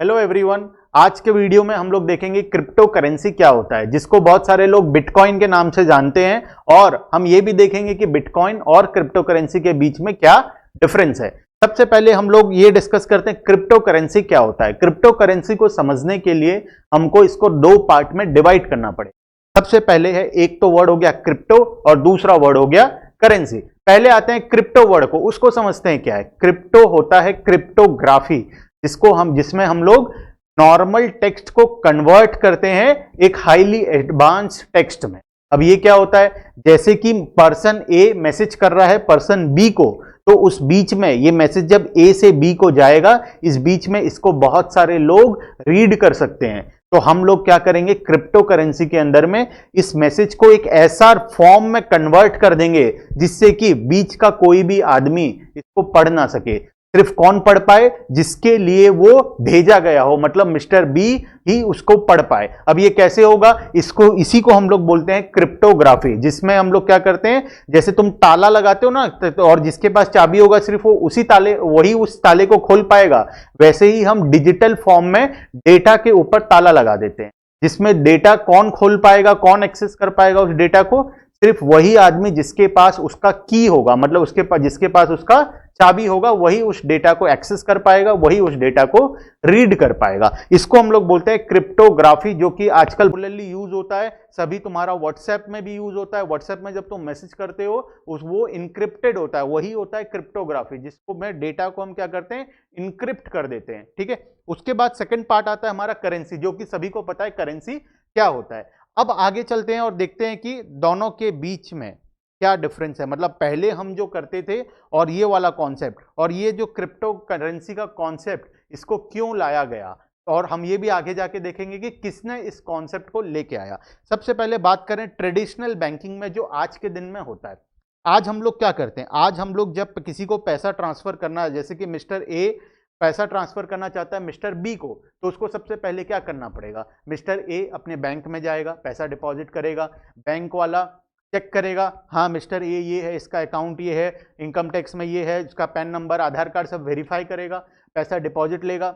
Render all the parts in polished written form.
Hello everyone. आज के video में हम लोग देखेंगे क्रिप्टो करेंसी क्या होता है, जिसको बहुत सारे लोग बिटकॉइन के नाम से जानते हैं। और हम ये भी देखेंगे कि बिटकॉइन और क्रिप्टो करेंसी के बीच में क्या डिफरेंस है। सबसे पहले हम लोग ये डिस्कस करते हैं क्रिप्टो करेंसी क्या होता है। क्रिप्टो करेंसी को समझने के लिए हमको इसको दो पार्ट में डिवाइड करना पड़ेगा। सबसे पहले है, एक तो वर्ड हो गया क्रिप्टो और दूसरा वर्ड हो गया करेंसी। पहले आते हैं क्रिप्टो वर्ड को, उसको समझते हैं क्या है। क्रिप्टो होता है क्रिप्टोग्राफी, जिसमें हम लोग नॉर्मल टेक्स्ट को कन्वर्ट करते हैं एक हाईली एडवांस टेक्स्ट में। अब ये क्या होता है, जैसे कि पर्सन ए मैसेज कर रहा है पर्सन बी को, तो उस बीच में ये मैसेज जब ए से बी को जाएगा, इस बीच में इसको बहुत सारे लोग रीड कर सकते हैं। तो हम लोग क्या करेंगे, क्रिप्टो करेंसी के अंदर में इस मैसेज को एक ऐसा फॉर्म में कन्वर्ट कर देंगे जिससे कि बीच का कोई भी आदमी इसको पढ़ ना सके। सिर्फ कौन पढ़ पाए, जिसके लिए वो भेजा गया हो, मतलब मिस्टर बी ही उसको पढ़ पाए। अब ये कैसे होगा, इसी को हम लोग बोलते हैं क्रिप्टोग्राफी, जिसमें हम लोग क्या करते हैं, जैसे तुम ताला लगाते हो ना, और जिसके पास चाबी होगा सिर्फ वो वही उस ताले को खोल पाएगा। वैसे ही हम डिजिटल फॉर्म में डेटा के ऊपर ताला लगा देते हैं, जिसमें डेटा कौन खोल पाएगा, कौन एक्सेस कर पाएगा उस डेटा को, सिर्फ वही आदमी जिसके पास उसका की होगा, मतलब जिसके पास उसका चाबी होगा, वही उस डेटा को एक्सेस कर पाएगा, वही उस डेटा को रीड कर पाएगा। इसको हम लोग बोलते हैं क्रिप्टोग्राफी, जो कि आजकल पॉपुलरली यूज होता है। सभी तुम्हारा व्हाट्सएप में भी यूज होता है। व्हाट्सएप में जब तुम मैसेज करते हो वो इनक्रिप्टेड होता है, वही होता है क्रिप्टोग्राफी, जिसको में डेटा को हम क्या करते हैं, इनक्रिप्ट कर देते हैं। ठीक है। उसके बाद सेकेंड पार्ट आता है हमारा करेंसी, जो कि सभी को पता है करेंसी क्या होता है। अब आगे चलते हैं और देखते हैं कि दोनों के बीच में क्या डिफरेंस है। मतलब पहले हम जो करते थे और ये वाला कॉन्सेप्ट, और ये जो क्रिप्टो करेंसी का कॉन्सेप्ट, इसको क्यों लाया गया, और हम ये भी आगे जाके देखेंगे कि किसने इस कॉन्सेप्ट को लेके आया। सबसे पहले बात करें ट्रेडिशनल बैंकिंग में जो आज के दिन में होता है। आज हम लोग क्या करते हैं, आज हम लोग जब किसी को पैसा ट्रांसफर करना है, जैसे कि मिस्टर ए पैसा ट्रांसफर करना चाहता है मिस्टर बी को, तो उसको सबसे पहले क्या करना पड़ेगा, मिस्टर ए अपने बैंक में जाएगा, पैसा डिपॉजिट करेगा, बैंक वाला चेक करेगा, हाँ मिस्टर ये है, इसका अकाउंट ये है, इनकम टैक्स में ये है, इसका पैन नंबर, आधार कार्ड सब वेरीफाई करेगा, पैसा डिपॉजिट लेगा।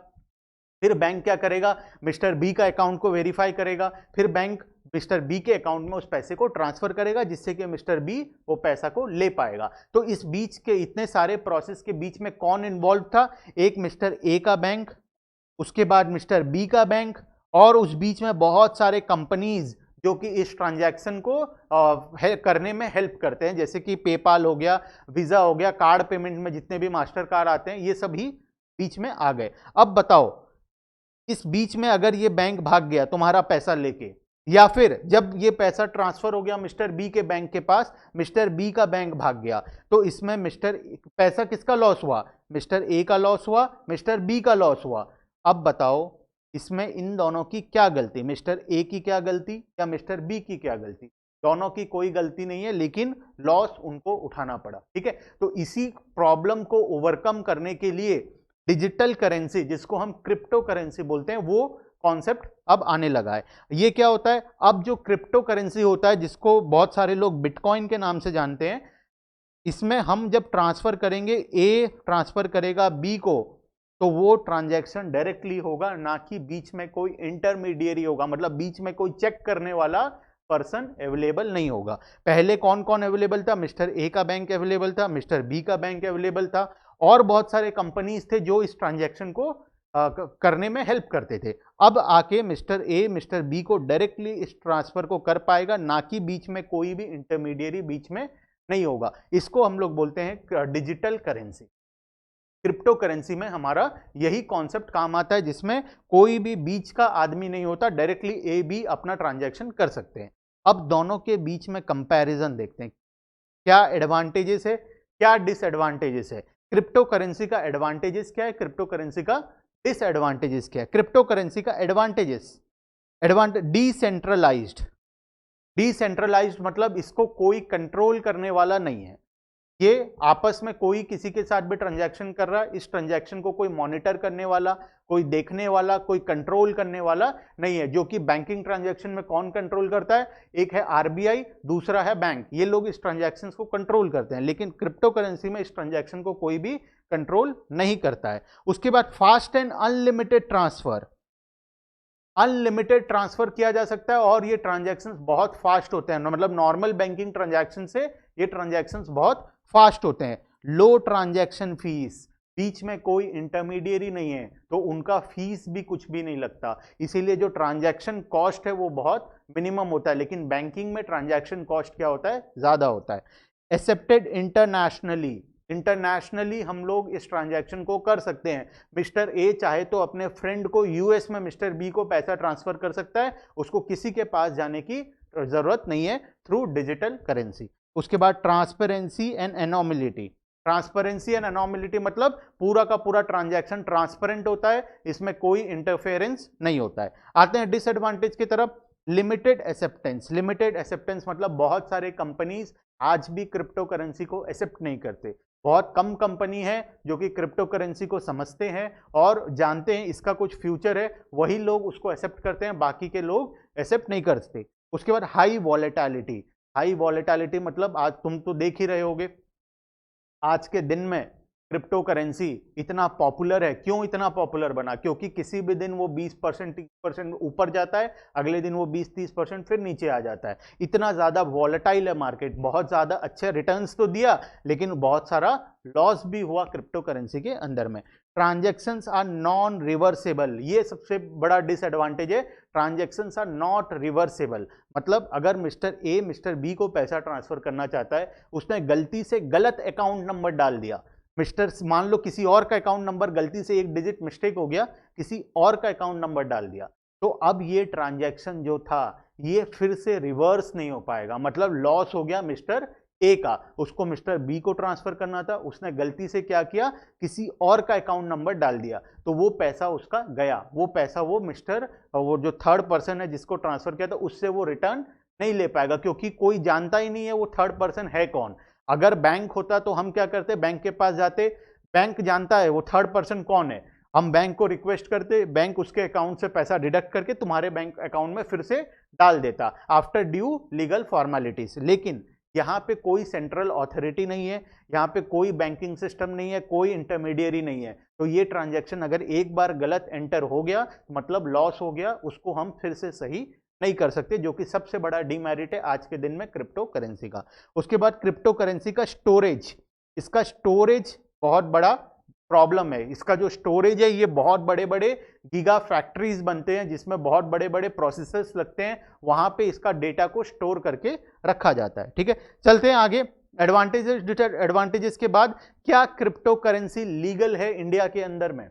फिर बैंक क्या करेगा, मिस्टर बी का अकाउंट को वेरीफाई करेगा, फिर बैंक मिस्टर बी के अकाउंट में उस पैसे को ट्रांसफर करेगा, जिससे कि मिस्टर बी वो पैसा को ले पाएगा। तो इस बीच के इतने सारे प्रोसेस के बीच में कौन इन्वॉल्व था, एक मिस्टर ए का बैंक, उसके बाद मिस्टर बी का बैंक, और उस बीच में बहुत सारे कंपनीज जो कि इस ट्रांजैक्शन को करने में हेल्प करते हैं, जैसे कि पेपाल हो गया, वीजा हो गया, कार्ड पेमेंट में जितने भी मास्टर कार्ड आते हैं, ये सभी बीच में आ गए। अब बताओ, इस बीच में अगर ये बैंक भाग गया तुम्हारा पैसा लेके, या फिर जब ये पैसा ट्रांसफर हो गया मिस्टर बी के बैंक के पास, मिस्टर बी का बैंक भाग गया, तो इसमें पैसा किसका लॉस हुआ, मिस्टर ए का लॉस हुआ, मिस्टर बी का लॉस हुआ। अब बताओ, इसमें इन दोनों की क्या गलती, मिस्टर ए की क्या गलती या मिस्टर बी की क्या गलती? दोनों की कोई गलती नहीं है, लेकिन लॉस उनको उठाना पड़ा। ठीक है। तो इसी प्रॉब्लम को ओवरकम करने के लिए डिजिटल करेंसी, जिसको हम क्रिप्टो करेंसी बोलते हैं, वो कॉन्सेप्ट अब आने लगा है। ये क्या होता है, अब जो क्रिप्टो करेंसी होता है, जिसको बहुत सारे लोग बिटकॉइन के नाम से जानते हैं, इसमें हम जब ट्रांसफर करेंगे, ए ट्रांसफर करेगा बी को, तो वो ट्रांजैक्शन डायरेक्टली होगा, ना कि बीच में कोई इंटरमीडिएरी होगा, मतलब बीच में कोई चेक करने वाला पर्सन अवेलेबल नहीं होगा। पहले कौन कौन अवेलेबल था, मिस्टर ए का बैंक अवेलेबल था, मिस्टर बी का बैंक अवेलेबल था, और बहुत सारे कंपनीज थे जो इस ट्रांजैक्शन को करने में हेल्प करते थे। अब आके मिस्टर ए मिस्टर बी को डायरेक्टली इस ट्रांसफर को कर पाएगा, ना कि बीच में कोई भी इंटरमीडिएरी बीच में नहीं होगा। इसको हम लोग बोलते हैं डिजिटल करेंसी। क्रिप्टो करेंसी में हमारा यही कॉन्सेप्ट काम आता है, जिसमें कोई भी बीच का आदमी नहीं होता, डायरेक्टली ए बी अपना ट्रांजैक्शन कर सकते हैं। अब दोनों के बीच में कंपैरिजन देखते हैं, क्या एडवांटेजेस है, क्या डिसएडवांटेजेस है। क्रिप्टो करेंसी का एडवांटेजेस क्या है, क्रिप्टो करेंसी का डिसएडवांटेजेस क्या है। क्रिप्टो करेंसी का एडवांटेजेस, डिसेंट्रलाइज्ड मतलब इसको कोई कंट्रोल करने वाला नहीं है। ये आपस में कोई किसी के साथ भी ट्रांजैक्शन कर रहा है, इस ट्रांजैक्शन को कोई मॉनिटर करने वाला, कोई देखने वाला, कोई कंट्रोल करने वाला नहीं है। जो कि बैंकिंग ट्रांजैक्शन में कौन कंट्रोल करता है, एक है आरबीआई, दूसरा है बैंक, ये लोग इस ट्रांजैक्शन को कंट्रोल करते हैं। लेकिन क्रिप्टो करेंसी में इस ट्रांजैक्शन को कोई भी कंट्रोल नहीं करता है। उसके बाद fast and unlimited transfer, unlimited transfer किया जा सकता है और ये ट्रांजैक्शंस बहुत फास्ट होते हैं, मतलब नॉर्मल बैंकिंग ट्रांजैक्शन से ये ट्रांजैक्शंस बहुत फास्ट होते हैं। लो ट्रांजैक्शन फीस, बीच में कोई इंटरमीडिएरी नहीं है तो उनका फीस भी कुछ भी नहीं लगता, इसीलिए जो ट्रांजैक्शन कॉस्ट है वो बहुत मिनिमम होता है। लेकिन बैंकिंग में ट्रांजैक्शन कॉस्ट क्या होता है, ज्यादा होता है। एक्सेप्टेड इंटरनेशनली, इंटरनेशनली हम लोग इस ट्रांजैक्शन को कर सकते हैं। मिस्टर ए चाहे तो अपने फ्रेंड को यूएस में मिस्टर बी को पैसा ट्रांसफर कर सकता है, उसको किसी के पास जाने की जरूरत नहीं है, थ्रू डिजिटल करेंसी। उसके बाद ट्रांसपेरेंसी एंड एनोमिलिटी, ट्रांसपेरेंसी एंड एनोमिलिटी मतलब पूरा का पूरा ट्रांजैक्शन ट्रांसपेरेंट होता है, इसमें कोई इंटरफेरेंस नहीं होता है। आते हैं डिसएडवांटेज की तरफ। लिमिटेड एक्सेप्टेंस, लिमिटेड एक्सेप्टेंस मतलब बहुत सारे कंपनीज आज भी क्रिप्टो करेंसी को एक्सेप्ट नहीं करते। बहुत कम कंपनी है जो कि क्रिप्टो करेंसी को समझते हैं और जानते हैं इसका कुछ फ्यूचर है, वही लोग उसको एक्सेप्ट करते हैं, बाकी के लोग एक्सेप्ट नहीं करते। उसके बाद हाई वॉलेटिलिटी, हाई वॉलेटिलिटी मतलब आज तुम तो देख ही रहे होगे आज के दिन में क्रिप्टो करेंसी इतना पॉपुलर है। क्यों इतना पॉपुलर बना, क्योंकि किसी भी दिन वो 20% 30% ऊपर जाता है, अगले दिन वो 20-30% फिर नीचे आ जाता है। इतना ज्यादा वॉलेटाइल है मार्केट, बहुत ज्यादा अच्छे रिटर्न्स तो दिया लेकिन बहुत सारा लॉस भी हुआ क्रिप्टो करेंसी के अंदर में। ट्रांजैक्शंस आर नॉन रिवर्सेबल, ये सबसे बड़ा डिसएडवांटेज है, ट्रांजैक्शंस आर नॉट रिवर्सेबल। मतलब अगर मिस्टर ए मिस्टर बी को पैसा ट्रांसफर करना चाहता है, उसने गलती से गलत अकाउंट नंबर डाल दिया, मिस्टर मान लो किसी और का अकाउंट नंबर गलती से एक डिजिट मिस्टेक हो गया, किसी और का अकाउंट नंबर डाल दिया, तो अब ये ट्रांजैक्शन जो था ये फिर से रिवर्स नहीं हो पाएगा। मतलब लॉस हो गया मिस्टर ए का, उसको मिस्टर बी को ट्रांसफर करना था, उसने गलती से क्या किया, किसी और का अकाउंट नंबर डाल दिया, तो वो पैसा उसका गया, वो पैसा वो मिस्टर वो जो थर्ड पर्सन है जिसको ट्रांसफर किया था उससे वो रिटर्न नहीं ले पाएगा, क्योंकि कोई जानता ही नहीं है वो थर्ड पर्सन है कौन। अगर बैंक होता तो हम क्या करते, बैंक के पास जाते, बैंक जानता है वो थर्ड पर्सन कौन है, हम बैंक को रिक्वेस्ट करते, बैंक उसके अकाउंट से पैसा डिडक्ट करके तुम्हारे बैंक अकाउंट में फिर से डाल देता आफ्टर ड्यू लीगल फॉर्मेलिटीज। लेकिन यहाँ पे कोई सेंट्रल अथॉरिटी नहीं है, यहाँ पे कोई बैंकिंग सिस्टम नहीं है, कोई इंटरमीडिएरी नहीं है, तो ये ट्रांजैक्शन अगर एक बार गलत एंटर हो गया मतलब लॉस हो गया, उसको हम फिर से सही नहीं कर सकते, जो कि सबसे बड़ा डीमेरिट है आज के दिन में क्रिप्टो करेंसी का। उसके बाद क्रिप्टो करेंसी का स्टोरेज, इसका स्टोरेज बहुत बड़ा प्रॉब्लम है। इसका जो स्टोरेज है ये बहुत बड़े बड़े गीगा फैक्ट्रीज बनते हैं जिसमें बहुत बड़े बड़े प्रोसेसर्स लगते हैं, वहां पे इसका डेटा को स्टोर करके रखा जाता है। ठीक है, चलते हैं आगे। एडवांटेजेस, एडवांटेजेस के बाद क्या क्रिप्टो करेंसी लीगल है इंडिया के अंदर में?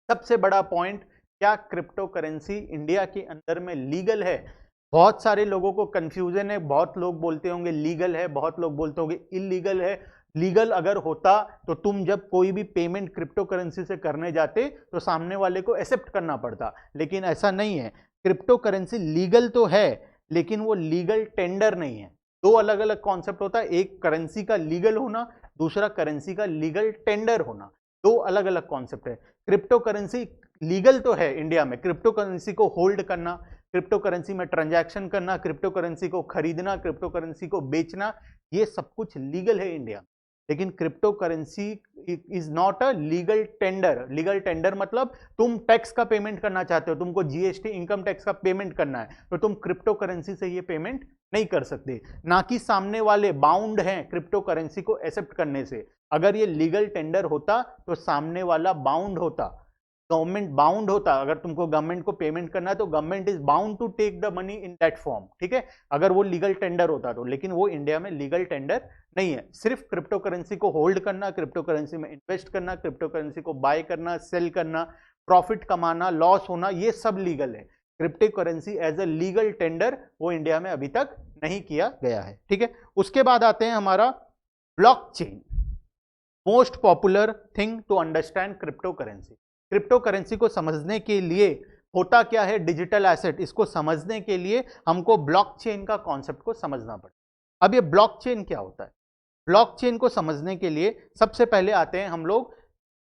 सबसे बड़ा पॉइंट, क्या क्रिप्टो करेंसी इंडिया के अंदर में लीगल है? बहुत सारे लोगों को कंफ्यूजन है, बहुत लोग बोलते होंगे लीगल है, बहुत लोग बोलते होंगे इलीगल है। लीगल अगर होता तो तुम जब कोई भी पेमेंट क्रिप्टो करेंसी से करने जाते तो सामने वाले को एक्सेप्ट करना पड़ता, लेकिन ऐसा नहीं है। क्रिप्टो करेंसी लीगल तो है लेकिन वो लीगल टेंडर नहीं है। दो अलग अलग कॉन्सेप्ट होता है, एक करेंसी का लीगल होना, दूसरा करेंसी का लीगल टेंडर होना, दो अलग अलग कॉन्सेप्ट है। क्रिप्टो करेंसी लीगल तो है इंडिया में, क्रिप्टो करेंसी को होल्ड करना, क्रिप्टो करेंसी में ट्रांजैक्शन करना, क्रिप्टो करेंसी को खरीदना, क्रिप्टो करेंसी को बेचना, ये सब कुछ लीगल है इंडिया। लेकिन crypto currency is not a legal tender. Legal tender मतलब तुम टैक्स का पेमेंट करना चाहते हो, तुमको जीएसटी इनकम टैक्स का पेमेंट करना है, तो तुम क्रिप्टो करेंसी से ये पेमेंट नहीं कर सकते, ना कि सामने वाले बाउंड हैं क्रिप्टो करेंसी को एक्सेप्ट करने से। अगर ये लीगल टेंडर होता तो सामने वाला बाउंड होता, गवर्नमेंट बाउंड होता। अगर तुमको गवर्नमेंट को पेमेंट करना है तो government is bound to take the money in that form, ठीक है, अगर वो लीगल टेंडर होता तो। लेकिन वो इंडिया में लीगल टेंडर नहीं है। सिर्फ क्रिप्टो करेंसी को होल्ड करना, क्रिप्टो करेंसी में इन्वेस्ट करना, क्रिप्टो करेंसी को बाय करना, सेल करना, प्रॉफिट कमाना, लॉस होना, ये सब लीगल है। Crypto currency as a legal tender वो इंडिया में अभी तक नहीं किया गया है। ठीक है, उसके बाद आते हैं हमारा blockchain, most popular thing to understand crypto currency. Crypto currency को समझने के लिए होता क्या है डिजिटल एसेट, इसको समझने के लिए हमको ब्लॉकचेन का कॉन्सेप्ट को समझना पड़ेगा। अब ये ब्लॉकचेन क्या होता है? ब्लॉकचेन को समझने के लिए सबसे पहले आते हैं हम लोग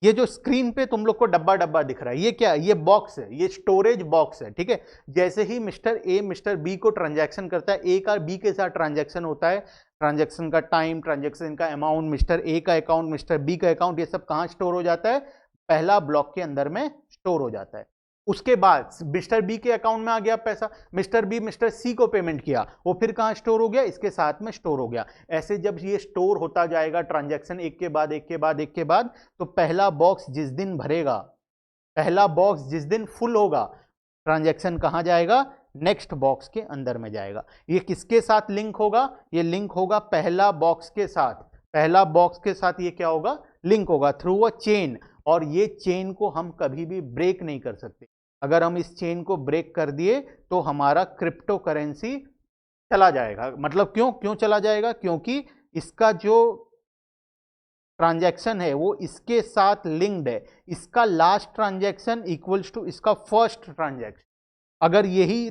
ये जो स्क्रीन पे तुम लोग को डब्बा डब्बा दिख रहा है, ये क्या है? ये बॉक्स है, ये स्टोरेज बॉक्स है, ठीक है। जैसे ही मिस्टर ए मिस्टर बी को ट्रांजैक्शन करता है, ए का बी के साथ ट्रांजैक्शन होता है, ट्रांजैक्शन का टाइम, ट्रांजैक्शन का अमाउंट, मिस्टर ए का अकाउंट, मिस्टर बी का अकाउंट, ये सब कहां स्टोर हो जाता है? पहला ब्लॉक के अंदर में स्टोर हो जाता है। उसके बाद मिस्टर बी के अकाउंट में आ गया पैसा, मिस्टर बी मिस्टर सी को पेमेंट किया, वो फिर कहां स्टोर हो गया? इसके साथ में स्टोर हो गया। ऐसे जब ये स्टोर होता जाएगा ट्रांजैक्शन एक के बाद एक के बाद एक के बाद, तो पहला बॉक्स जिस दिन भरेगा, पहला बॉक्स जिस दिन फुल होगा, ट्रांजैक्शन कहां जाएगा? नेक्स्ट बॉक्स के अंदर में जाएगा। ये किसके साथ लिंक होगा? ये लिंक होगा पहला बॉक्स के साथ। पहला बॉक्स के साथ ये क्या होगा? लिंक होगा थ्रू अ चेन। और ये चेन को हम कभी भी ब्रेक नहीं कर सकते। अगर हम इस चेन को ब्रेक कर दिए तो हमारा क्रिप्टो करेंसी चला जाएगा। मतलब क्यों चला जाएगा? क्योंकि इसका जो ट्रांजैक्शन है वो इसके साथ लिंक्ड है। इसका लास्ट ट्रांजैक्शन इक्वल्स टू इसका फर्स्ट ट्रांजैक्शन। अगर यही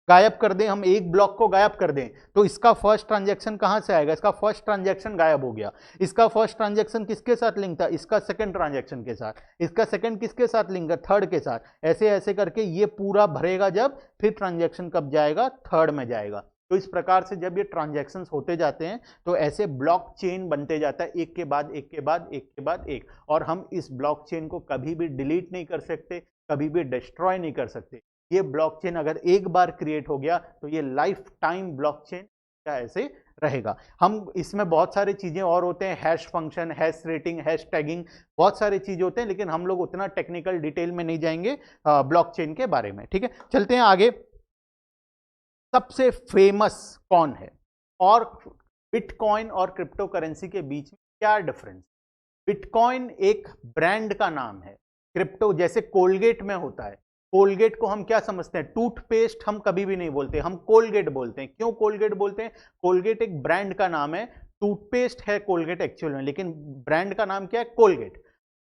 गायब कर दें, हम एक ब्लॉक को गायब कर दें, तो इसका फर्स्ट ट्रांजैक्शन कहां से आएगा? इसका फर्स्ट ट्रांजैक्शन गायब हो गया। इसका फर्स्ट ट्रांजैक्शन किसके साथ लिंक था? इसका सेकंड ट्रांजैक्शन के साथ। इसका सेकंड किसके साथ लिंक है? थर्ड के साथ। ऐसे ऐसे करके ये पूरा भरेगा जब, फिर ट्रांजैक्शन कब जाएगा? थर्ड में जाएगा। तो इस प्रकार से जब ये ट्रांजैक्शंस होते जाते हैं तो ऐसे ब्लॉक चेन बनते जाता है, एक के बाद एक के बाद एक के बाद एक। और हम इस ब्लॉक चेन को कभी भी डिलीट नहीं कर सकते, कभी भी डिस्ट्रॉय नहीं कर सकते। ये ब्लॉकचेन अगर एक बार क्रिएट हो गया तो ये लाइफ टाइम ब्लॉकचेन का ऐसे रहेगा। हम इसमें बहुत सारी चीजें और होते हैं, hash function, hash rating, hash tagging, बहुत सारी चीजें होते हैं, लेकिन हम लोग उतना टेक्निकल डिटेल में नहीं जाएंगे ब्लॉकचेन के बारे में, ठीक है। चलते हैं आगे। सबसे फेमस कौन है और बिटकॉइन और क्रिप्टो करेंसी के बीच में क्या डिफरेंस? बिटकॉइन एक ब्रांड का नाम है, क्रिप्टो जैसे कोलगेट में होता है। कोलगेट को हम क्या समझते हैं? टूथपेस्ट हम कभी भी नहीं बोलते, हम कोलगेट बोलते हैं। क्यों कोलगेट बोलते हैं? कोलगेट एक ब्रांड का नाम है। टूथपेस्ट है कोलगेट एक्चुअल में, लेकिन ब्रांड का नाम क्या है? कोलगेट।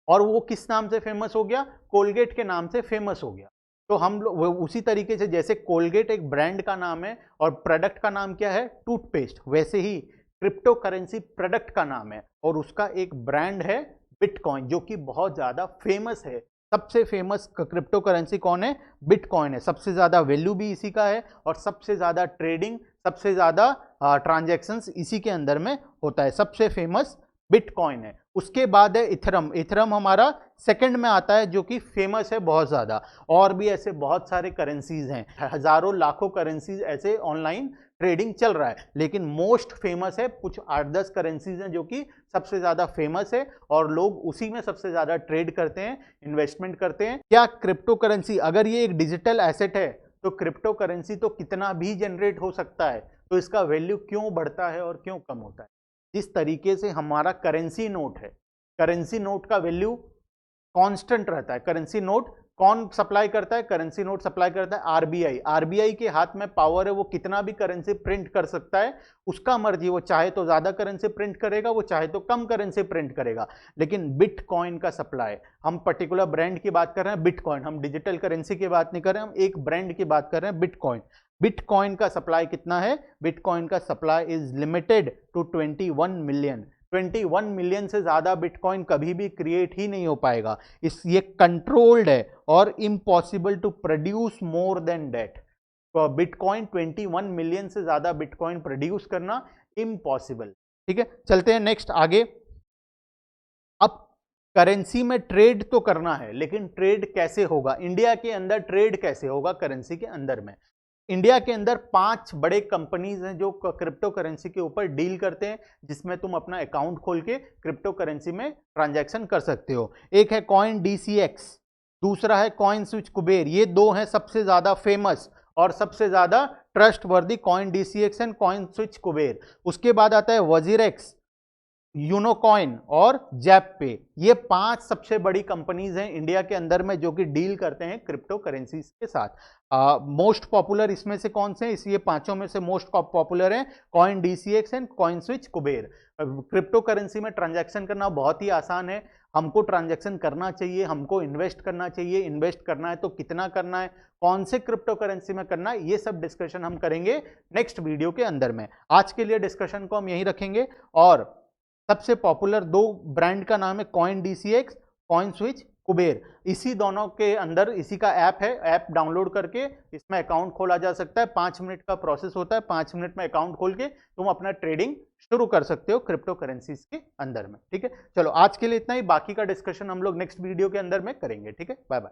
और वो किस नाम से फेमस हो गया? कोलगेट के नाम से फेमस हो गया। तो हम लोग उसी तरीके से, जैसे कोलगेट एक ब्रांड का नाम है और प्रोडक्ट का नाम क्या है? टूथपेस्ट, वैसे ही क्रिप्टो करेंसी प्रोडक्ट का नाम है और उसका एक ब्रांड है बिटकॉइन, जो कि बहुत ज्यादा फेमस है। सबसे फेमस क्रिप्टो करेंसी कौन है? बिटकॉइन है। सबसे ज्यादा वैल्यू भी इसी का है और सबसे ज्यादा ट्रेडिंग, सबसे ज्यादा ट्रांजैक्शंस इसी के अंदर में होता है। सबसे फेमस बिटकॉइन है। उसके बाद है इथरम। इथरम हमारा सेकंड में आता है, जो कि फेमस है बहुत ज्यादा। और भी ऐसे बहुत सारे करेंसीज हैं, हजारों लाखों करेंसीज ऐसे ऑनलाइन ट्रेडिंग चल रहा है, लेकिन मोस्ट फेमस है कुछ 8-10 करेंसीज हैं जो कि सबसे ज्यादा फेमस है और लोग उसी में सबसे ज्यादा ट्रेड करते हैं, इन्वेस्टमेंट करते हैं। क्या क्रिप्टो करेंसी, अगर ये एक डिजिटल एसेट है तो क्रिप्टो करेंसी तो कितना भी जनरेट हो सकता है, तो इसका वैल्यू क्यों बढ़ता है और क्यों कम होता है? जिस तरीके से हमारा करेंसी नोट है, करेंसी नोट का वैल्यू कांस्टेंट रहता है। करेंसी नोट कौन सप्लाई करता है? करेंसी नोट सप्लाई करता है आरबीआई। आरबीआई के हाथ में पावर है, वो कितना भी करेंसी प्रिंट कर सकता है, उसका मर्जी। वो चाहे तो ज्यादा करेंसी प्रिंट करेगा, वो चाहे तो कम करेंसी प्रिंट करेगा। लेकिन बिटकॉइन का सप्लाई, हम पर्टिकुलर ब्रांड की बात कर रहे हैं बिटकॉइन, हम डिजिटल करेंसी की बात नहीं कर रहे हैं, हम एक ब्रांड की बात कर रहे हैं बिटकॉइन। बिटकॉइन का सप्लाई कितना है? बिटकॉइन का supply is limited to 21 million. 21 million से ज्यादा बिटकॉइन कभी भी क्रिएट ही नहीं हो पाएगा। इस ये कंट्रोल्ड है और impossible to produce more than that. Bitcoin 21 million से ज्यादा बिटकॉइन प्रोड्यूस करना इम्पॉसिबल, ठीक है। चलते हैं नेक्स्ट आगे। अब करेंसी में ट्रेड तो करना है, लेकिन ट्रेड कैसे होगा? इंडिया के अंदर ट्रेड कैसे होगा करेंसी के अंदर में? इंडिया के अंदर 5 बड़े कंपनीज हैं जो क्रिप्टो करेंसी के ऊपर डील करते हैं, जिसमें तुम अपना अकाउंट खोल के क्रिप्टो करेंसी में ट्रांजैक्शन कर सकते हो। एक है कॉइन DCX, दूसरा है कॉइन स्विच कुबेर। ये दो हैं सबसे ज्यादा फेमस और सबसे ज्यादा ट्रस्ट वर्दी, coin DCX and coin switch Kuber. उसके बाद आता है वजीरेक्स, यूनोकॉइन और जैप पे। ये 5 सबसे बड़ी कंपनीज हैं इंडिया के अंदर में जो कि डील करते हैं क्रिप्टो करेंसीज के साथ। मोस्ट पॉपुलर इसमें से कौन से? ये पांचों में से मोस्ट पॉपुलर हैं coin DCX and coin switch Kuber. Crypto currency में ट्रांजैक्शन करना बहुत ही आसान है। हमको ट्रांजैक्शन करना चाहिए, हमको इन्वेस्ट करना चाहिए। इन्वेस्ट करना है तो कितना करना है, कौन से क्रिप्टो करेंसी में करना है, ये सब डिस्कशन हम करेंगे नेक्स्ट वीडियो के अंदर में। आज के लिए डिस्कशन को हम यहीं रखेंगे। और सबसे पॉपुलर 2 ब्रांड का नाम है coin DCX, coin switch Kuber, इसी दोनों के अंदर इसी का ऐप है, ऐप डाउनलोड करके इसमें अकाउंट खोला जा सकता है। 5 मिनट का प्रोसेस होता है, 5 मिनट में अकाउंट खोल के तुम अपना ट्रेडिंग शुरू कर सकते हो क्रिप्टो करेंसीज के अंदर में। ठीक है, चलो आज के लिए इतना ही, बाकी का डिस्कशन हम लोग नेक्स्ट वीडियो के अंदर में करेंगे। ठीक है, बाय बाय।